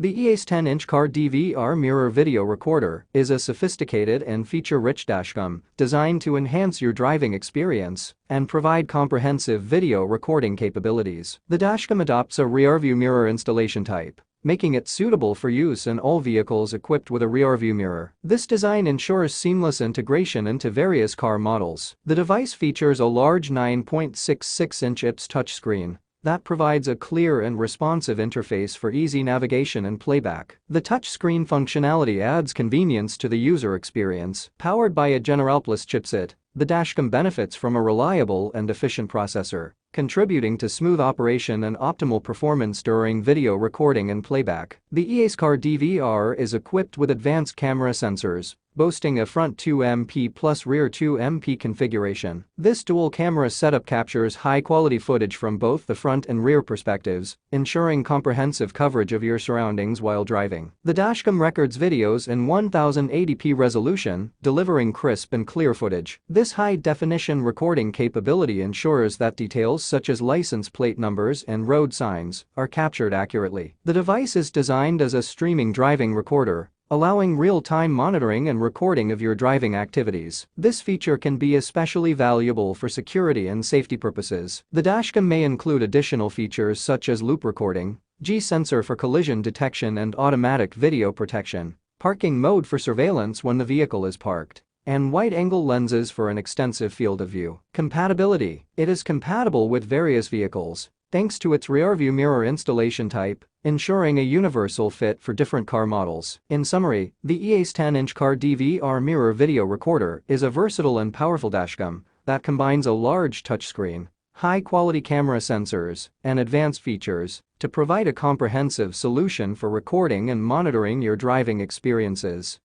The EA's 10-inch car DVR Mirror video recorder is a sophisticated and feature-rich dashcam designed to enhance your driving experience and provide comprehensive video recording capabilities. The dashcam adopts a Rearview mirror installation type, making it suitable for use in all vehicles equipped with a rearview mirror. This design ensures seamless integration into various car models. The device features a large 9.66-inch IPS touchscreen that provides a clear and responsive interface for easy navigation and playback. The touchscreen functionality adds convenience to the user experience. Powered by a Generalplus chipset, the dashcam benefits from a reliable and efficient processor, contributing to smooth operation and optimal performance during video recording and playback. The EA's car DVR is equipped with advanced camera sensors, boasting a front 2MP plus rear 2MP configuration. This dual camera setup captures high-quality footage from both the front and rear perspectives, ensuring comprehensive coverage of your surroundings while driving. The dashcam records videos in 1080p resolution, delivering crisp and clear footage. This high-definition recording capability ensures that details such as license plate numbers and road signs are captured accurately. The device is designed as a streaming driving recorder, allowing real-time monitoring and recording of your driving activities. This feature can be especially valuable for security and safety purposes. The dashcam may include additional features such as loop recording, G-sensor for collision detection and automatic video protection, parking mode for surveillance when the vehicle is parked, and wide-angle lenses for an extensive field of view. Compatibility: it is compatible with various vehicles, thanks to its rearview mirror installation type, ensuring a universal fit for different car models. In summary, the EA's 10-inch car DVR mirror video recorder is a versatile and powerful dashcam that combines a large touchscreen, high-quality camera sensors, and advanced features to provide a comprehensive solution for recording and monitoring your driving experiences.